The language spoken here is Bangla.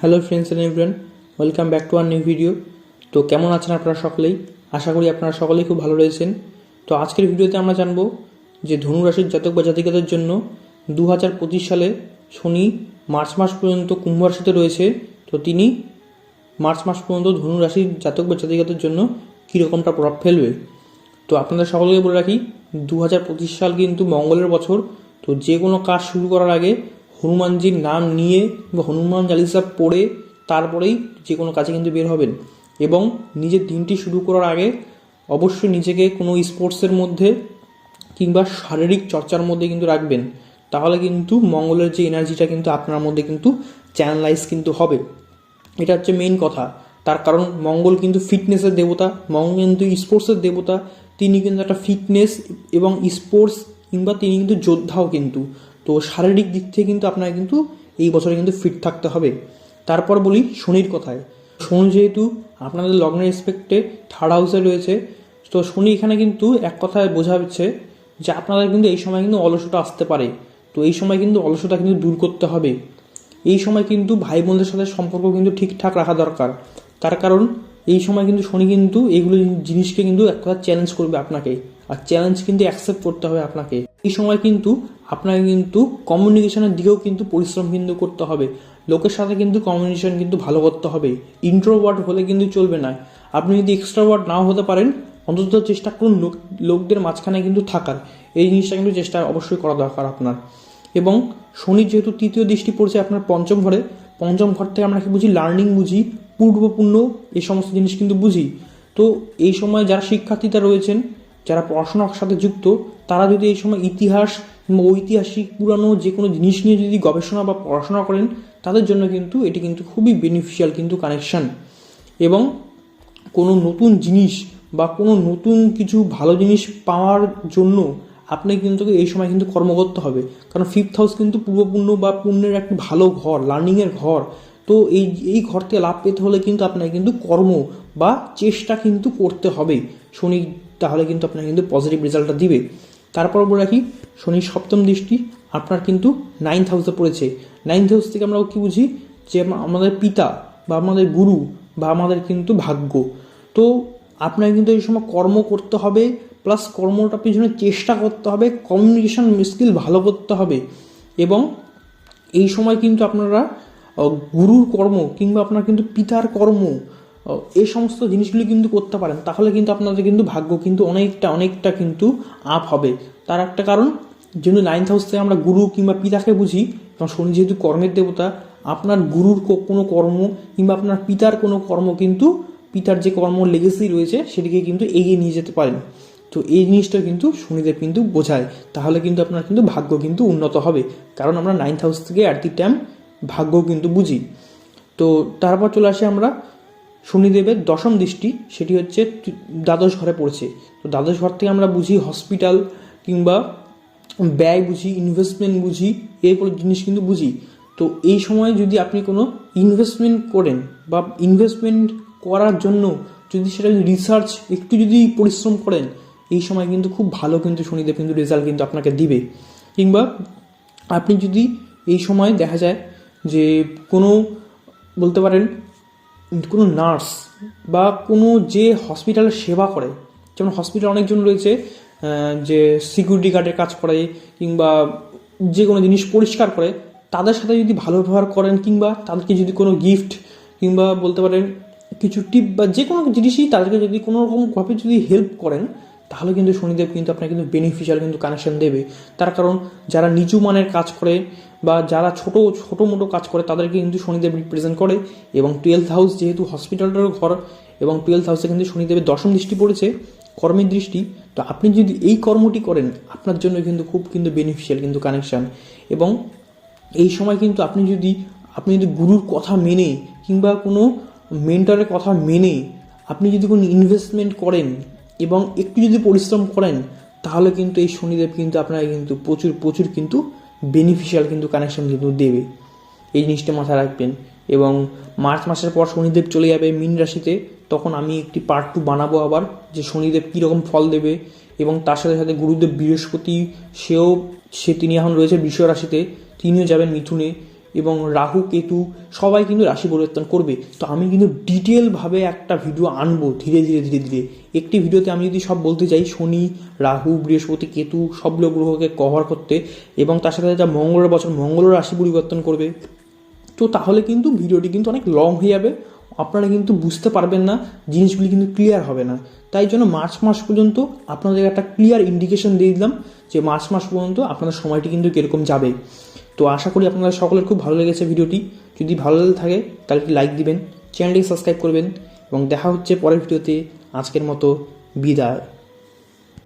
Hello friends and everyone, welcome back to our new video. তো কেমন আছেন আপনারা সকলেই? আশা করি আপনারা সকলেই খুব ভালো রয়েছেন। তো আজকের ভিডিওতে আমরা জানবো যে ধনু রাশির জাতক বা জাতিকাদের জন্য 2025 সালে শনি মার্চ মাস পর্যন্ত কুম্ভ রাশিতে রয়েছে। তো তিনি মার্চ মাস পর্যন্ত ধনু রাশির জাতক বা জাতিকাদের জন্য কীরকমটা প্রভাব ফেলবে। তো আপনাদের সকলকে বলে রাখি, 2025 সাল কিন্তু মঙ্গলের বছর। তো যে কোনো কাজ শুরু করার আগে হনুমানজির নাম নিয়ে বা হনুমান চালিসা পড়ে তারপরেই যে কোনো কাজে কিন্তু বের হবেন। এবং নিজের দিনটি শুরু করার আগে অবশ্যই নিজেকে কোনো স্পোর্টসের মধ্যে কিংবা শারীরিক চর্চার মধ্যে কিন্তু রাখবেন। তাহলে কিন্তু মঙ্গলের যে এনার্জিটা কিন্তু আপনার মধ্যে কিন্তু চ্যানেলাইজ কিন্তু হবে। এটা হচ্ছে মেইন কথা। তার কারণ মঙ্গল কিন্তু ফিটনেসের দেবতা, মঙ্গল কিন্তু স্পোর্টসের দেবতা। তিনি কিন্তু একটা ফিটনেস এবং স্পোর্টস কিংবা তিনি কিন্তু যোদ্ধাও কিন্তু। তো শারীরিক দিক থেকে কিন্তু আপনাকে কিন্তু এই বছরে কিন্তু ফিট থাকতে হবে। তারপর বলি শনির কথায়। শনি যেহেতু আপনাদের লগ্নের রেসপেক্টে থার্ড হাউসে রয়েছে, তো শনি এখানে কিন্তু এক কথায় বোঝা হচ্ছে যে আপনাদের কিন্তু এই সময় কিন্তু অলসতা আসতে পারে। তো এই সময় কিন্তু অলসতা কিন্তু দূর করতে হবে। এই সময় কিন্তু ভাই বোনদের সাথে সম্পর্ক কিন্তু ঠিকঠাক রাখা দরকার। তার কারণ এই সময় কিন্তু শনি কিন্তু এইগুলো জিনিসকে কিন্তু এক কথা চ্যালেঞ্জ করবে আপনাকে, আর চ্যালেঞ্জ কিন্তু অ্যাকসেপ্ট করতে হবে আপনাকে। এই সময় কিন্তু আপনাকে কিন্তু কমিউনিকেশনের দিকেও কিন্তু পরিশ্রম কিন্তু করতে হবে। লোকের সাথে কিন্তু কমিউনিকেশন কিন্তু ভালো করতে হবে। ইন্ট্রোভার্ট হলে কিন্তু চলবে না। আপনি যদি এক্সট্রাভার্ট নাও হতে পারেন, অন্তত চেষ্টা করুন লোকদের মাঝখানে কিন্তু থাকার। এই জিনিসটা কিন্তু চেষ্টা অবশ্যই করা দরকার আপনার। এবং শনির যেহেতু তৃতীয় দৃষ্টি পড়ছে আপনার পঞ্চম ঘরে, পঞ্চম ঘর থেকে আমরা কি বুঝি? লার্নিং বুঝি, পূর্বপূর্ণ এই সমস্ত জিনিস কিন্তু বুঝি। তো এই সময় যারা শিক্ষার্থীরা রয়েছেন, যারা পড়াশোনার সাথে যুক্ত, তারা যদি এই সময় ইতিহাস কিংবা ঐতিহাসিক পুরানো যে কোনো জিনিস নিয়ে যদি গবেষণা বা পড়াশোনা করেন, তাদের জন্য কিন্তু এটি কিন্তু খুবই বেনিফিশিয়াল কিন্তু কানেকশান। এবং কোনো নতুন জিনিস বা কোনো নতুন কিছু ভালো জিনিস পাওয়ার জন্য আপনি কিন্তু এই সময় কিন্তু কর্ম করতে হবে। কারণ ফিফথ হাউস কিন্তু পূর্বপুণ্য বা পুণ্যের একটি ভালো ঘর, লার্নিংয়ের ঘর। তো এই ঘর থেকে লাভ পেতে হলে কিন্তু আপনাকে কিন্তু কর্ম বা চেষ্টা কিন্তু করতে হবে শনি, তাহলে কিন্তু আপনাকে কিন্তু পজিটিভ রেজাল্টটা দিবে। তারপর বলে রাখি, শনির সপ্তম দৃষ্টি আপনার কিন্তু 9th হাউসে পড়েছে। 9th হাউস থেকে আমরা কি বুঝি? যে আমাদের পিতা বা আমাদের গুরু বা আমাদের কিন্তু ভাগ্য। তো আপনাকে কিন্তু এই সময় কর্ম করতে হবে, প্লাস কর্মটার পিছনে চেষ্টা করতে হবে, কমিউনিকেশন স্কিল ভালো করতে হবে। এবং এই সময় কিন্তু আপনারা গুরুর কর্ম কিংবা আপনার কিন্তু পিতার কর্ম, এই সমস্ত জিনিসগুলি কিন্তু করতে পারেন। তাহলে কিন্তু আপনাদের কিন্তু ভাগ্য কিন্তু অনেকটা কিন্তু আপ হবে। তার একটা কারণ, যেহেতু 9th হাউস থেকে আমরা গুরু কিংবা পিতাকে বুঝি, এবং শনি যেহেতু কর্মের দেবতা, আপনার গুরুর কোনো কর্ম কিংবা আপনার পিতার কোনো কর্ম কিন্তু পিতার যে কর্ম লেগেসি রয়েছে সেটিকে কিন্তু এগিয়ে নিয়ে যেতে পারেন। তো এই জিনিসটা কিন্তু শনিদেব কিন্তু বোঝায়। তাহলে কিন্তু আপনার কিন্তু ভাগ্য কিন্তু উন্নত হবে, কারণ আমরা 9th হাউস থেকে অ্যাট দি টাইম ভাগ্য কিন্তু বুঝি। তো তারপর চলে আসি আমরা শনিদেবের দশম দৃষ্টি, সেটি হচ্ছে দ্বাদশ ঘরে পড়ছে। তো দ্বাদশ ঘর থেকে আমরা বুঝি হসপিটাল কিংবা ব্যয় বুঝি, ইনভেস্টমেন্ট বুঝি, এরপর জিনিস কিন্তু বুঝি। তো এই সময় যদি আপনি কোনো ইনভেস্টমেন্ট করেন বা ইনভেস্টমেন্ট করার জন্য যদি সেটা রিসার্চ একটু যদি পরিশ্রম করেন, এই সময় কিন্তু খুব ভালো কিন্তু শনিদেব কিন্তু রেজাল্ট কিন্তু আপনাকে দিবে। কিংবা আপনি যদি এই সময় দেখা যায় যে কোনো বলতে পারেন কোনো নার্স বা কোনো যে হসপিটালের সেবা করে, যেমন হসপিটাল অনেকজন রয়েছে যে সিকিউরিটি গার্ডের কাজ করে কিংবা যে কোনো জিনিস পরিষ্কার করে, তাদের সাথে যদি ভালো ব্যবহার করেন কিংবা তাদেরকে যদি কোনো গিফট কিংবা বলতে পারেন কিছু টিপ বা যে কোনো জিনিসই তাদেরকে যদি কোনো রকমভাবে যদি হেল্প করেন, তাহলে কিন্তু শনিদেব কিন্তু আপনার কিন্তু বেনিফিশিয়াল কিন্তু কানেকশন দেবে। তার কারণ যারা নিচু মানের কাজ করে বা যারা ছোটো মোটো কাজ করে, তাদেরকে কিন্তু শনিদেব রিপ্রেজেন্ট করে। এবং 12th হাউস যেহেতু হসপিটালটারও ঘর, এবং 12th হাউসে কিন্তু শনিদেবের দশম দৃষ্টি পড়েছে, কর্মের দৃষ্টি। তো আপনি যদি এই কর্মটি করেন, আপনার জন্য কিন্তু খুব কিন্তু বেনিফিশিয়াল কিন্তু কানেকশান। এবং এই সময় কিন্তু আপনি যদি গুরুর কথা মেনে কিংবা কোনো মেন্টরের কথা মেনে আপনি যদি কোনো ইনভেস্টমেন্ট করেন এবং একটু যদি পরিশ্রম করেন, তাহলে কিন্তু এই শনিদেব কিন্তু আপনাকে কিন্তু প্রচুর কিন্তু বেনিফিশিয়াল কিন্তু কানেকশন কিন্তু দেবে। এই জিনিসটা মাথায় রাখবেন। এবং মার্চ মাসের পর শনিদেব চলে যাবে মীন রাশিতে। তখন আমি একটি পার্ট 2 বানাবো আবার, যে শনিদেব কীরকম ফল দেবে। এবং তার সাথে সাথে গুরুদেব বৃহস্পতি, তিনি এখন রয়েছে বৃষ রাশিতে, তিনিও যাবেন মিথুনে। এবং রাহু কেতু সবাই কিন্তু রাশি পরিবর্তন করবে। তো আমি কিন্তু ডিটেলভাবে একটা ভিডিও আনবো ধীরে ধীরে ধীরে ধীরে। একটি ভিডিওতে আমি যদি সব বলতে চাই, শনি, রাহু, বৃহস্পতি, কেতু সবগুলো গ্রহকে কভার করতে, এবং তার সাথে যা মঙ্গলের বছর মঙ্গলও রাশি পরিবর্তন করবে, তো তাহলে কিন্তু ভিডিওটি কিন্তু অনেক লং হয়ে যাবে, আপনারা কিন্তু বুঝতে পারবেন না, জিনিসগুলি কিন্তু ক্লিয়ার হবে না। তাই জন্য মার্চ মাস পর্যন্ত আপনাদের একটা ক্লিয়ার ইন্ডিকেশন দিয়ে দিলাম যে মার্চ মাস পর্যন্ত আপনাদের সময়টি কিন্তু কীরকম যাবে। তো আশা করি আপনাদের সকলের খুব ভালো লেগেছে ভিডিওটি। যদি ভালো লেগে থাকে তাহলে একটি লাইক দিবেন, চ্যানেলটিকে সাবস্ক্রাইব করবেন, এবং দেখা হচ্ছে পরের ভিডিওতে। আজকের মতো বিদায়।